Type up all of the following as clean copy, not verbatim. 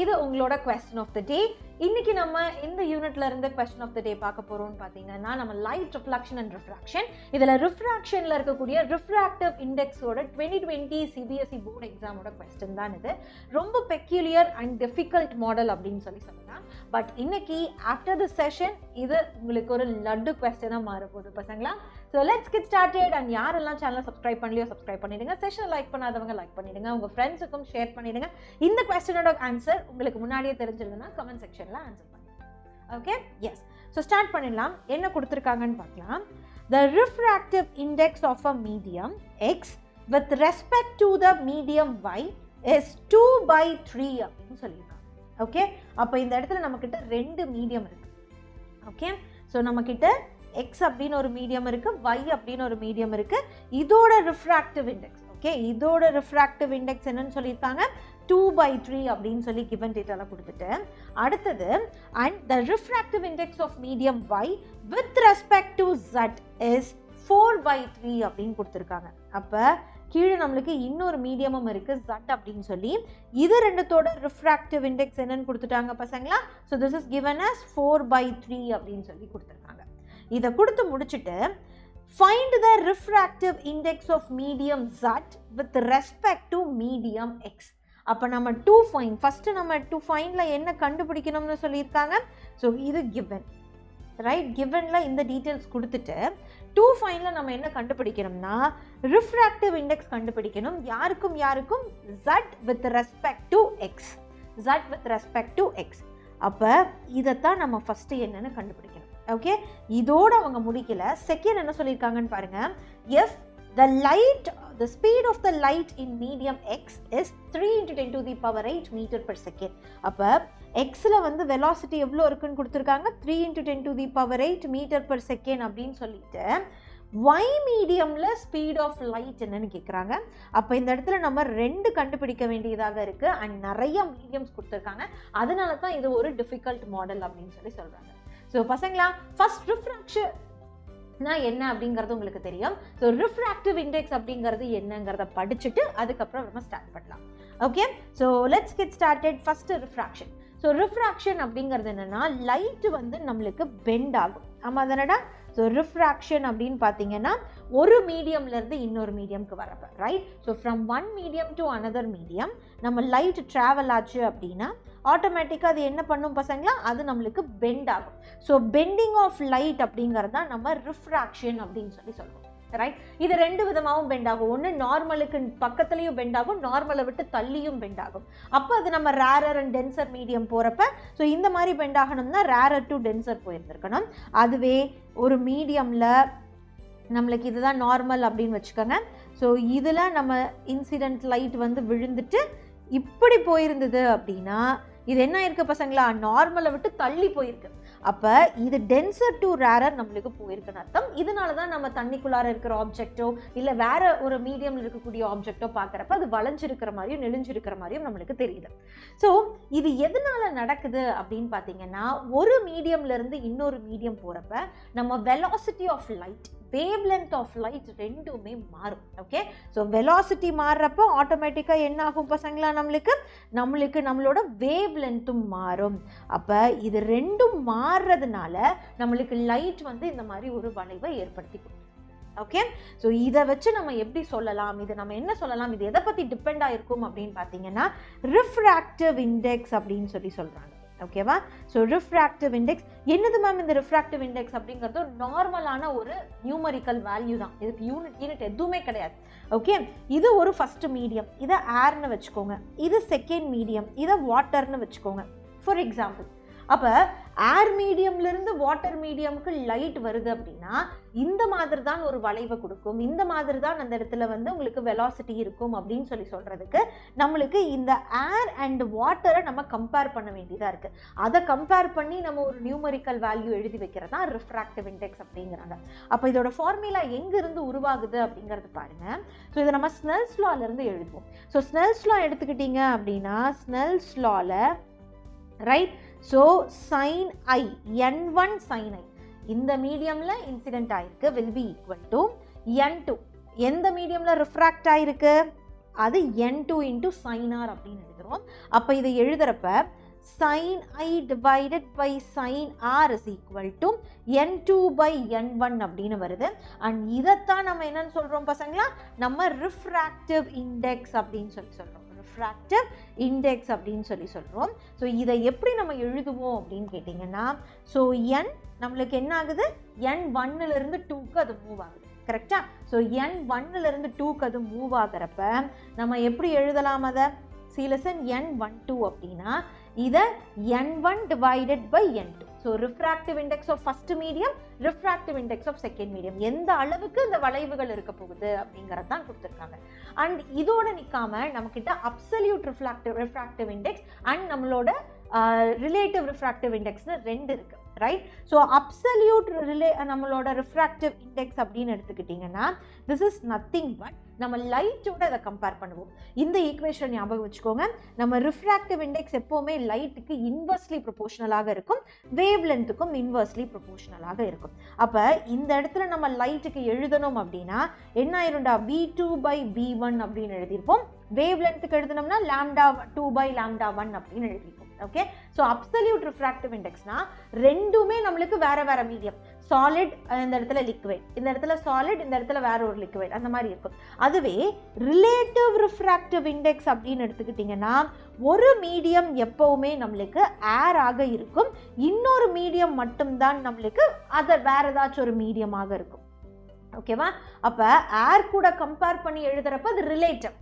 இது உங்களோட question of the டே. இன்னைக்கு நம்ம இந்த யூனிட்ல இருந்து கொஸ்டின் ஆஃப் த டே பார்க்க போறோம்னு பாத்தீங்கன்னா நம்ம லைட் ரிஃப்ளெக்ஷன் அண்ட் ரிஃப்ராக்ஷன். இதுல ரிஃப்ராக்ஷன்ல இருக்கக்கூடிய ரிஃப்ராக்டிவ் இண்டெக்ஸோட 2020 சிபிஎஸ்இ போர்டு எக்ஸாமோட கொஸ்டின் தான் இது. ரொம்ப பெக்யூலியர் அண்ட் டிஃபிகல்ட் மாடல் அப்படின்னு சொல்லலாம். பட் இன்னைக்கு ஆஃப்டர் தி செஷன் இது உங்களுக்கு ஒரு லட்டு கொஸ்டினா மாற போகுது பசங்களா. So let's get started. And யாரெல்லாம் சேனலை சப்ஸ்கிரைப் பண்ணலையோ சப்ஸ்கிரைப் பண்ணிடுங்க. செஷனை லைக் பண்ணாதவங்க லைக் பண்ணிடுங்க. உங்க ஃப்ரெண்ட்ஸுக்கும் ஷேர் பண்ணிடுங்க. இந்த கொஸ்டினோட ஆன்சர் உங்களுக்கு முன்னாடியே தெரிஞ்சிருந்ததுன்னா கமெண்ட் செக்ஷன்ல ஆன்சர் பண்ணுங்க. Okay, yes. ஸோ ஸ்டார்ட் பண்ணிடலாம். என்ன கொடுத்துருக்காங்கன்னு பார்க்கலாம். The refractive index of a medium X with respect to the medium Y is 2/3 அப்படின்னு சொல்லியிருக்காங்க. ஓகே, அப்போ இந்த இடத்துல நம்மக்கிட்ட ரெண்டு மீடியம் இருக்கு. ஓகே, ஸோ நம்மக்கிட்ட X அப்படின்னு ஒரு மீடியம் இருக்கு, Y அப்படின்னு ஒரு மீடியம் இருக்கு. இதோட ரிஃப்ராக்டிவ் இண்டெக்ஸ், ஓகே, இதோட ரிஃப்ராக்டிவ் இண்டெக்ஸ் என்னன்னு சொல்லியிருக்காங்க 2/3 அப்படின்னு சொல்லி கிவன் டேட்டால கொடுத்துட்டு அடுத்தது and the refractive index of medium Y with respect to Z is 4/3 அப்படின்னு கொடுத்துருக்காங்க. அப்போ கீழே நம்மளுக்கு இன்னொரு மீடியமும் இருக்கு Z அப்படின்னு சொல்லி. இது ரெண்டுத்தோட ரிஃப்ராக்டிவ் இண்டெக்ஸ் என்னன்னு கொடுத்துட்டாங்க பசங்களா. So this is given as 4/3 அப்படின்னு சொல்லி கொடுத்துருக்காங்க. இதை கொடுத்து முடிச்சுட்டு find the refractive index of medium Z with respect to medium X. அப்போ நம்ம ஃபர்ஸ்ட் நம்ம to findல என்ன கண்டுபிடிக்கணும்னு சொல்லியிருக்காங்க. ஸோ இது given, ரைட்? givenல இந்த டீட்டெயில்ஸ் கொடுத்துட்டு ஃபைன்ல நம்ம என்ன கண்டுபிடிக்கணும்னா ரிஃப்ராக்டிவ் இண்டெக்ஸ் கண்டுபிடிக்கணும். யாருக்கும் Z with respect to X, Z with respect to X. அப்போ இதைத்தான் நம்ம ஃபர்ஸ்ட் என்னன்னு கண்டுபிடிக்கணும். ஓகே, இதோட அவங்க முடிக்கல. செகண்ட் என்ன சொல்லியிருக்காங்கன்னு பாருங்க. if the speed of the light in medium X is 3 × 10⁸ meter per second. அப்போ எக்ஸில் வந்து வெலாசிட்டி எவ்வளோ இருக்குன்னு கொடுத்துருக்காங்க 3 × 10⁸ meter per second அப்படின்னு சொல்லிட்டு Y மீடியமில் ஸ்பீட் ஆஃப் லைட் என்னன்னு கேட்குறாங்க. அப்போ இந்த இடத்துல நம்ம ரெண்டு கண்டுபிடிக்க வேண்டியதாக இருக்குது. அண்ட் நிறைய மீடியம்ஸ் கொடுத்துருக்காங்க. அதனால தான் இது ஒரு டிஃபிகல்ட் மாடல் அப்படின்னு சொல்லி சொல்கிறாங்க. ஸோ பசங்களா, ஃபர்ஸ்ட் ரிஃப்ராக்ஷன் என்ன அப்படிங்கிறது உங்களுக்கு தெரியும். ஸோ ரிஃப்ராக்டிவ் இண்டெக்ஸ் அப்படிங்கிறது என்னங்கிறத படிச்சுட்டு அதுக்கப்புறம் நம்ம ஸ்டார்ட் பண்ணலாம். Okay, so let's get started. First refraction. So refraction அப்படிங்கிறது என்னன்னா லைட் வந்து நம்மளுக்கு பெண்ட் ஆகும். ஆமாம் தானடா? ஸோ ரிஃப்ராக்ஷன் அப்படின்னு பார்த்தீங்கன்னா ஒரு மீடியம்லேருந்து இன்னொரு மீடியம்க்கு வரப்போ, right? So from one medium to another medium நம்ம லைட் ட்ராவல் ஆச்சு அப்படின்னா ஆட்டோமேட்டிக்காக அது என்ன பண்ணும் பசங்களா, அது நம்மளுக்கு பெண்ட் ஆகும். ஸோ பெண்டிங் ஆஃப் லைட் அப்படிங்கிறது தான் நம்ம ரிஃப்ராக்ஷன் அப்படின்னு சொல்லி சொல்லுவோம், ரைட்? இது ரெண்டு விதமாகவும் பெண்ட் ஆகும். ஒன்று நார்மலுக்கு பக்கத்துலையும் பெண்ட் ஆகும், நார்மலை விட்டு தள்ளியும் பெண்ட் ஆகும். அப்போ அது நம்ம ரேரர் அண்ட் டென்சர் மீடியம் போகிறப்ப ஸோ இந்த மாதிரி பெண்ட் ஆகணும்னா ரேரர் டு டென்சர் போயிருந்துருக்கணும். அதுவே ஒரு மீடியமில் நம்மளுக்கு இதுதான் நார்மல் அப்படின்னு வச்சுக்கோங்க. ஸோ இதில் நம்ம இன்சிடென்ட் லைட் வந்து விழுந்துட்டு இப்படி போயிருந்தது அப்படின்னா இது என்ன ஆயிருக்கு பசங்களா, நார்மலை விட்டு தள்ளி போயிருக்கு. அப்போ இது டென்சர் டு ரேரர் நம்மளுக்கு போயிருக்குன்னு அர்த்தம். இதனால தான் நம்ம தண்ணிக்குள்ளார இருக்கிற ஆப்ஜெக்டோ இல்லை வேற ஒரு மீடியமில் இருக்கக்கூடிய ஆப்ஜெக்டோ பார்க்குறப்ப அது வளைஞ்சிருக்கிற மாதிரியும் நெளிஞ்சிருக்கிற மாதிரியும் நம்மளுக்கு தெரியுது. ஸோ இது எதனால நடக்குது அப்படின்னு பார்த்தீங்கன்னா ஒரு மீடியம்லேருந்து இன்னொரு மீடியம் போகிறப்ப நம்ம velocity of light, wavelength of light ரெண்டுமே மாறும். ஓகே, ஸோ வெலாசிட்டி மாறுறப்போ ஆட்டோமேட்டிக்காக என்ன ஆகும் பசங்களா, நம்மளுக்கு நம்மளோட வேவ் லென்த்தும் மாறும். அப்போ இது ரெண்டும் மாறுறதுனால நம்மளுக்கு லைட் வந்து இந்த மாதிரி ஒரு வளைவை ஏற்படுத்தி கொடுக்கும். ஓகே, ஸோ இதை வச்சு நம்ம எப்படி சொல்லலாம், இது நம்ம என்ன சொல்லலாம், இது எதை பற்றி டிபெண்ட் ஆகிருக்கும் அப்படின்னு பார்த்தீங்கன்னா ரிஃப்ராக்டிவ் இண்டெக்ஸ் அப்படின்னு சொல்லி சொல்கிறாங்க. ஓகேவா? ஸோ ரிஃப்ராக்டிவ் இண்டெக்ஸ் என்னது மேம்? இந்த ரிஃப்ராக்டிவ் இண்டெக்ஸ் அப்படிங்கிறது நார்மலான ஒரு நியூமரிக்கல் வேல்யூ தான். இதுக்கு யூனிட் எதுவுமே கிடையாது. ஓகே, இது ஒரு ஃபர்ஸ்ட் மீடியம், இதை ஏர்னு வச்சுக்கோங்க. இது செகண்ட் மீடியம், இதை வாட்டர்னு வச்சுக்கோங்க ஃபார் எக்ஸாம்பிள். அப்போ ஏர் மீடியம்லேருந்து வாட்டர் மீடியமுக்கு லைட் வருது அப்படின்னா இந்த மாதிரி தான் ஒரு வளைவை கொடுக்கும், இந்த மாதிரி தான் அந்த இடத்துல வந்து உங்களுக்கு வெலாசிட்டி இருக்கும் அப்படின்னு சொல்லி சொல்கிறதுக்கு நம்மளுக்கு இந்த ஏர் அண்ட் வாட்டரை நம்ம கம்பேர் பண்ண வேண்டியதாக இருக்குது. அதை கம்பேர் பண்ணி நம்ம ஒரு நியூமரிக்கல் வேல்யூ எழுதி வைக்கிறது தான் ரிஃப்ராக்டிவ் இண்டெக்ஸ் அப்படிங்கிறாங்க. அப்போ இதோட ஃபார்முலா எங்கேருந்து உருவாகுது அப்படிங்கிறது பாருங்கள். ஸோ இதை நம்ம ஸ்னெல்ஸ் லாலேருந்து எழுதுவோம். ஸோ ஸ்னெல்ஸ் லா எடுத்துக்கிட்டிங்க அப்படின்னா ஸ்னெல்ஸ் லாவில் right, so sin I, n1 sin I இந்த மீடியமில் இன்சிடென்ட் ஆயிருக்கு will be equal to n2. எந்த மீடியமில் ரிஃப்ராக்ட் ஆயிருக்கு? அது n2 into sin r அப்படின்னு எழுதுறோம். அப்போ இதை எழுதுறப்ப sin I divided by sin r is equal to n2 by n1 அப்படின்னு வருது. அண்ட் இதைத்தான் நம்ம என்னன்னு சொல்கிறோம் பசங்களா, நம்ம ரிஃப்ராக்டிவ் இண்டெக்ஸ் அப்படின்னு சொல்கிறோம். ரிஃப்ராக்டிவ் இண்டெக்ஸ் அப்படின்னு சொல்கிறோம். ஸோ இதை எப்படி நம்ம எழுதுவோம் அப்படின்னு கேட்டிங்கன்னா, ஸோ n நம்மளுக்கு என்ன ஆகுது, n1லேருந்து 2க்கு அது மூவ் ஆகுது. கரெக்டா? ஸோ n1லேருந்து 2க்கு அது மூவ் ஆகிறப்ப நம்ம எப்படி எழுதலாம் அதை, சீலசன் n12 அப்படின்னா இதை n1 divided by n2. So refractive index of first medium, refractive index of second medium, எந்த அளவுக்கு இந்த வளைவுகள் இருக்க போகுது அப்படிங்கிறது தான் கொடுத்துருக்காங்க. அண்ட் இதோட நிற்காம நம்மக்கிட்ட அப்சல்யூட் ரிஃப்ராக்டிவ் இண்டெக்ஸ் அண்ட் நம்மளோட ரிலேட்டிவ் ரிஃப்ராக்டிவ் இண்டெக்ஸ்னு 2 இருக்குது. ரைட்? ஸோ அப்சல்யூட் நம்மளோட ரிஃப்ராக்டிவ் இண்டெக்ஸ் அப்படின்னு எடுத்துக்கிட்டிங்கன்னா திஸ் இஸ் நத்திங் பட் நம்ம லைட்டோட இதை கம்பேர் பண்ணுவோம். இந்த ஈக்குவேஷன் ஞாபகம் வச்சுக்கோங்க. நம்ம ரிஃப்ராக்டிவ் இண்டெக்ஸ் எப்போவுமே லைட்டுக்கு இன்வெர்ஸ்லி ப்ரொபோஷனலாக இருக்கும், வேவ் லென்த்துக்கும் இன்வெர்ஸ்லி ப்ரொபோஷனலாக இருக்கும். அப்போ இந்த இடத்துல நம்ம லைட்டுக்கு எழுதணும் அப்படின்னா என்ன ஆயிரும்டா, v2 by v1 அப்படின்னு எழுதியிருப்போம். வேவ் லென்த்துக்கு எழுதணும்னா λ2 by λ1 அப்படின்னு எழுதியிருப்போம். ஓகே? ஸோ அப்சல்யூட் ரிஃப்ராக்டிவ் இண்டெக்ஸ்னா ரெண்டுமே நம்மளுக்கு வேற வேற மீடியம், சாலிட் இந்த இடத்துல லிக்விட், இந்த இடத்துல சாலிட், இந்த இடத்துல வேற ஒரு லிக்விட், அந்த மாதிரி இருக்கும். அதுவே ரிலேட்டிவ் ரிஃப்ராக்டிவ் இண்டெக்ஸ் அப்படின்னு எடுத்துக்கிட்டிங்கன்னா ஒரு மீடியம் எப்பவுமே நம்மளுக்கு ஏர் ஆக இருக்கும், இன்னொரு மீடியம் மட்டும்தான் நம்மளுக்கு அதை வேற ஏதாச்சும் ஒரு மீடியமாக இருக்கும். ஓகேவா? அப்போ ஏர் கூட கம்பேர் பண்ணி எழுதுறப்ப அது ரிலேட்டிவ்.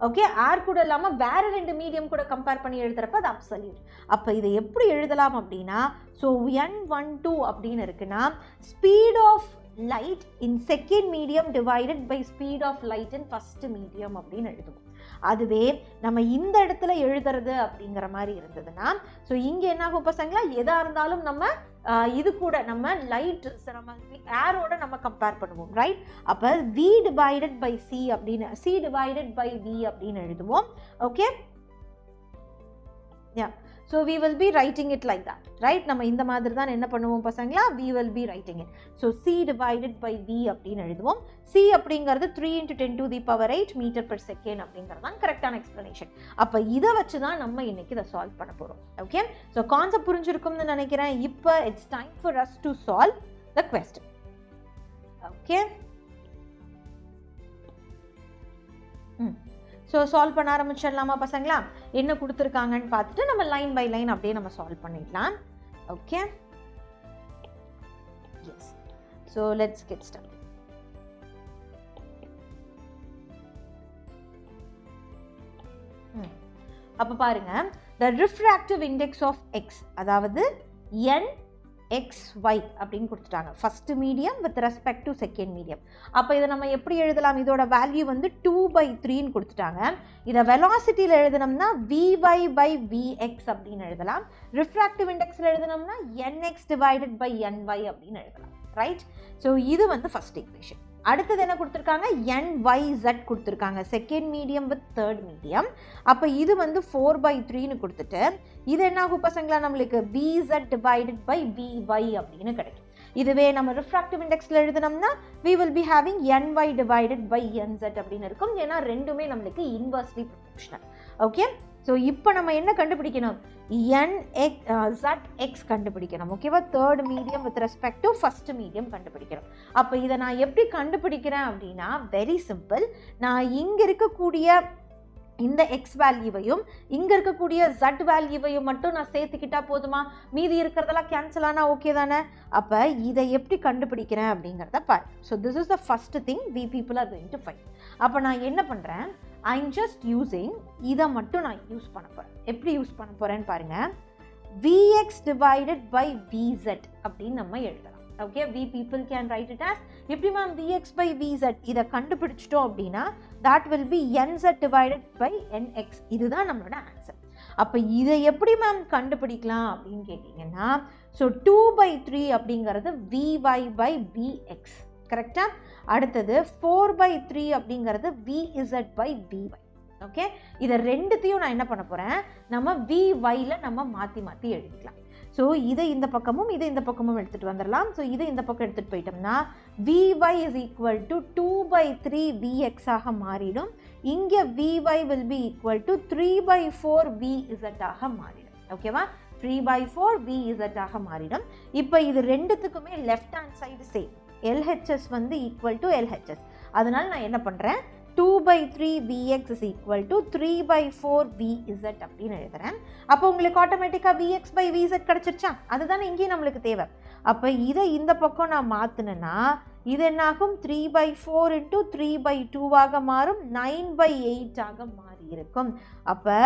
ஓகே? ஏர் கூட இல்லாமல் வேற 2 மீடியம் கூட கம்பேர் பண்ணி எழுதுறப்ப அது அப்சல்யூட். அப்போ இதை எப்படி எழுதலாம் அப்படின்னா, ஸோ n12 அப்படின்னு இருக்குன்னா speed of light in second medium divided by speed of light in first medium அப்படின்னு எழுதுவோம். அதுவே நம்ம இந்த இடத்துல எழுதுறது அப்படிங்கிற மாதிரி இருந்ததுன்னா, ஸோ இங்கே என்ன ஆகும் பசங்களா, எதாக இருந்தாலும் நம்ம இது கூட நம்ம லைட் நம்ம ஏரோட நம்ம கம்பேர் பண்ணுவோம். ரைட்? அப்போ v டிவைடட் பை c அப்படின்னு, c டிவைடட் பை v அப்படின்னு எழுதுவோம். Okay? Yeah. So we will be writing it like that, right? நம்ம இந்த மாதிரி தான் என்ன பண்ணுவோம் பசங்களா, we will be writing it. So c divided by v அப்படின்னு எழுதுவோம். c அப்படிங்கிறது 3 into 10 to the power 8 meter per second அப்படிங்கிறது தான் கரெக்டான எக்ஸ்பிளனேஷன். அப்போ இதை வச்சு தான் நம்ம இன்னைக்கு இதை சால்வ் பண்ண போகிறோம். ஓகே? ஸோ கான்செப்ட் புரிஞ்சிருக்கும்னு நினைக்கிறேன். இப்போ it's time for us to solve the question. Okay? So solve பண்ண ஆரம்பிச்சிடலாமா பசங்களா? என்ன கொடுத்துருக்காங்கன்னு பார்த்துட்டு நம்ம லைன் பை லைன் அப்படியே நம்ம சால்வ் பண்ணிடலாம். Okay? Yes. So let's get start. அப்போ பாருங்க, the refractive index of x, அதாவது n xy அப்படின்னு கொடுத்துட்டாங்க. First medium with respect to second medium. அப்போ இதை நம்ம எப்படி எழுதலாம், இதோட வேல்யூ வந்து 2/3ன்னு கொடுத்துட்டாங்க. இதை வெலாசிட்டியில் எழுதணும்னா vy by vx அப்படின்னு எழுதலாம். ரிஃப்ராக்டிவ் இண்டெக்ஸில் எழுதணும்னா nx டிவைடட் பை ny அப்படின்னு எழுதலாம். ரைட்? ஸோ இது வந்து ஃபர்ஸ்ட் ஈக்குவேஷன். அடுத்தது என்ன கொடுத்துருக்காங்க, nyz கொடுத்துருக்காங்க, second medium with third medium. அப்போ இது வந்து 4/3ன்னு கொடுத்துட்டு இது என்ன ஆகும் பசங்களா, நம்மளுக்கு vz டிவைடட் பை vy அப்படின்னு கிடைக்கும். இதுவே நம்ம refractive இண்டெக்ஸில் எழுதினோம்னா we will be having ny divided by nz அப்படின்னு இருக்கும். ஏன்னா ரெண்டுமே நம்மளுக்கு இன்வெர்ஸ்லி ப்ரொபோர்ஷனல். ஓகே? ஸோ இப்போ நம்ம என்ன கண்டுபிடிக்கணும், zx கண்டுபிடிக்கணும். ஓகேவா? Third medium with respect to first medium கண்டுபிடிக்கணும். அப்போ இதை நான் எப்படி கண்டுபிடிக்கிறேன் அப்படின்னா வெரி சிம்பிள். நான் இங்கே இருக்கக்கூடிய இந்த எக்ஸ் வேல்யூவையும் இங்கே இருக்கக்கூடிய z வேல்யூவையும் மட்டும் நான் சேர்த்துக்கிட்டா போதுமா, மீதி இருக்கிறதெல்லாம் கேன்சல் ஆனால் ஓகே தானே? அப்போ இதை எப்படி கண்டுபிடிக்கிறேன் அப்படிங்கிறத பாரு. So this is the first thing we people are going to find. அப்போ நான் என்ன பண்ணுறேன், I'm just using இதை மட்டும் நான் யூஸ் பண்ண போகிறேன். எப்படி யூஸ் பண்ண போகிறேன்னு பாருங்கள், vx divided by vz அப்படின்னு நம்ம எழுதலாம். Okay? we people can write it as எப்படி மேம் vx by vz இதை கண்டுபிடிச்சிட்டோம் அப்படின்னா that will be nz divided by nx. இதுதான் நம்மளோட ஆன்சர். அப்போ இதை எப்படி மேம் கண்டுபிடிக்கலாம் அப்படின்னு கேட்டிங்கன்னா, ஸோ 2/3 அப்படிங்கிறது vy by vx. கரெக்டா? அடுத்தது 4/3 அப்படிங்கிறது vz by vy. ஓகே? இதை ரெண்டுத்தையும் நான் என்ன பண்ண போகிறேன், நம்ம vyல நம்ம மாற்றி மாற்றி எழுதிக்கலாம். ஸோ இதை இந்த பக்கமும் இதை இந்த பக்கமும் எடுத்துகிட்டு வந்துடலாம். ஸோ இதை இந்த பக்கம் எடுத்துகிட்டு போயிட்டோம்னா Vy is equal to 2/3 Vx ஆக மாறிடும். இங்கே Vy will be equal to 3/4 Vz ஆக மாறிடும். ஓகேவா? 3/4 Vz ஆக மாறிடும். இப்போ இது ரெண்டுத்துக்குமே left hand side same. LHS வந்து equal to LHS. அதனால் நான் என்ன பண்ணுறேன், 2/3 Vx is equal to 3/4 Vz அப்படின்னு எழுதுறேன். அப்போ உங்களுக்கு ஆட்டோமேட்டிக்காக Vx/Vz கிடச்சிருச்சா? அதுதானே இங்கேயும் நம்மளுக்கு தேவை. அப்போ இதை இந்த பக்கம் நான் மாற்றினேன்னா இது என்னாகும், 3/4 into 3/2 ஆக மாறும், 9/8 ஆக மாறி இருக்கும். அப்போ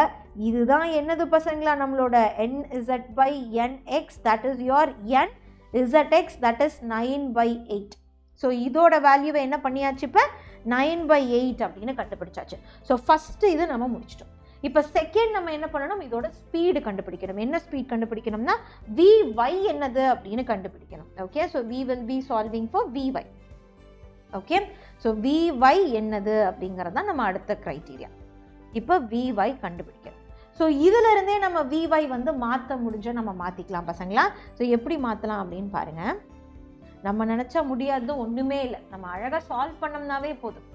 இதுதான் என்னது பசங்களா, நம்மளோட NZ/NX, that is your NZX, that is 9/8. So இதோட வேல்யூவை என்ன பண்ணியாச்சு, இப்போ 9/8 அப்படின்னு கண்டுபிடிச்சாச்சு. ஸோ ஃபஸ்ட்டு இது நம்ம முடிச்சிட்டோம். இப்போ செகண்ட் நம்ம என்ன பண்ணணும், இதோட ஸ்பீடு கண்டுபிடிக்கணும். என்ன ஸ்பீட் கண்டுபிடிக்கணும்னா Vy என்னது அப்படின்னு கண்டுபிடிக்கணும். Okay, so we will be solving for Vy. Okay, so Vy என்னது அப்படிங்கிறது தான் நம்ம அடுத்த க்ரைட்டீரியா. இப்போ Vy கண்டுபிடிக்கணும். ஸோ இதிலிருந்தே நம்ம Vy வந்து மாற்ற முடிஞ்ச நம்ம மாற்றிக்கலாம் பசங்களா. ஸோ எப்படி மாற்றலாம் அப்படின்னு பாருங்கள். நம்ம நினச்சா முடியாது ஒன்றுமே இல்லை, நம்ம அழகாக சால்வ் பண்ணோம்னாவே போதும்.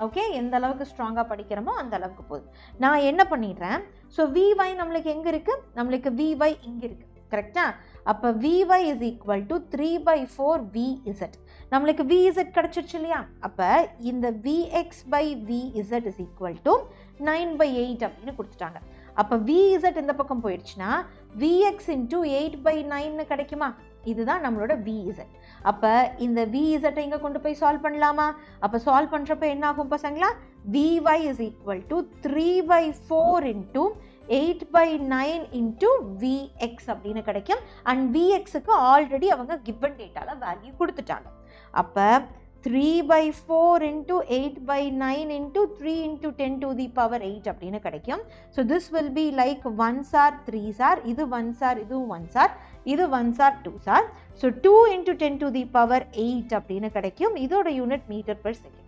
ஓகே, எந்த அளவுக்கு ஸ்ட்ராங்காக படிக்கிறோமோ அந்த அளவுக்கு போதும். நான் என்ன பண்ணிடுறேன், ஸோ Vy நம்மளுக்கு எங்கே இருக்குது, நம்மளுக்கு Vy இங்கே இருக்குது, கரெக்டாக? அப்போ Vy is equal to 3/4 Vz. நம்மளுக்கு Vz கிடச்சிருச்சு இல்லையா? அப்போ இந்த Vx/Vz is equal to 9/8 அப்படின்னு கொடுத்துட்டாங்க. அப்போ Vz இந்த பக்கம் போயிடுச்சுன்னா Vx into 8/9 கிடைக்குமா? இதுதான் நம்மளோட Vz. அப்போ இந்த Vz இங்கே கொண்டு போய் சால்வ் பண்ணலாமா? அப்போ சால்வ் பண்ணுறப்ப என்ன ஆகும் பசங்களா, Vy is equal to 3/4 into 8/9 into Vx அப்படின்னு கிடைக்கும். அண்ட் Vxக்கு ஆல்ரெடி அவங்க கிவன் டேட்டால வேல்யூ கொடுத்துட்டாங்க. அப்போ 3/4 into 8/9 into 3 into 10 to the power 8 அப்படின்னு கிடைக்கும். So this will be like 1s are 3s are, இது 1s are, இதுவும் 1s are, இது 1s are 2s are. So 2 into 10 to the power 8 அப்படின்னு கிடைக்கும். இதோட யூனிட் மீட்டர் பெர் செகண்ட்.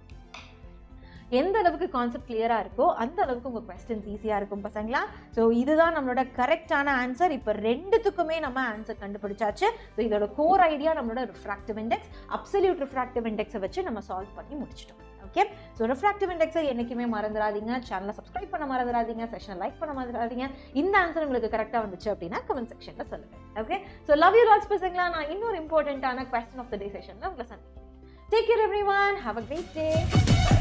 எந்த அளவுக்கு கான்செப்ட் கிளியராக இருக்கோ அந்த அளவுக்கு உங்கள் கொஸ்டின்ஸ் ஈஸியாக இருக்கும் பசங்களா. ஸோ இதுதான் நம்மளோட கரெக்டான ஆன்சர். இப்போ ரெண்டுத்துக்குமே நம்ம ஆன்சர் கண்டுபிடிச்சாச்சு. ஸோ இதோட கோர் ஐடியா நம்மளோட ரிஃப்ராக்டிவ் இண்டெக்ஸ், அப்சல்யூட் ரிஃப்ராக்டிவ் இண்டெக்ஸை வச்சு நம்ம சால்வ் பண்ணி முடிச்சிட்டோம். ஓகே, ஸோ ரிஃப்ராக்டிவ் இண்டெக்ஸை என்றைக்குமே மறந்துடாதீங்க. சேனலை சப்ஸ்கிரைப் பண்ண மறந்துடாதீங்க, செஷனை லைக் பண்ண மறந்துடாதீங்க. இந்த ஆன்சர் உங்களுக்கு கரெக்டாக வந்துச்சு அப்படின்னா கமெண்ட் செக்ஷனில் சொல்லுங்கள். Okay, so love you lots பசங்களா. நான் இன்னொரு இம்பார்ட்டண்ட்டான கொஸ்டின் ஆஃப் த டே செஷனில் உங்களை சந்திக்கிறேன். Take care everyone. Have a great day.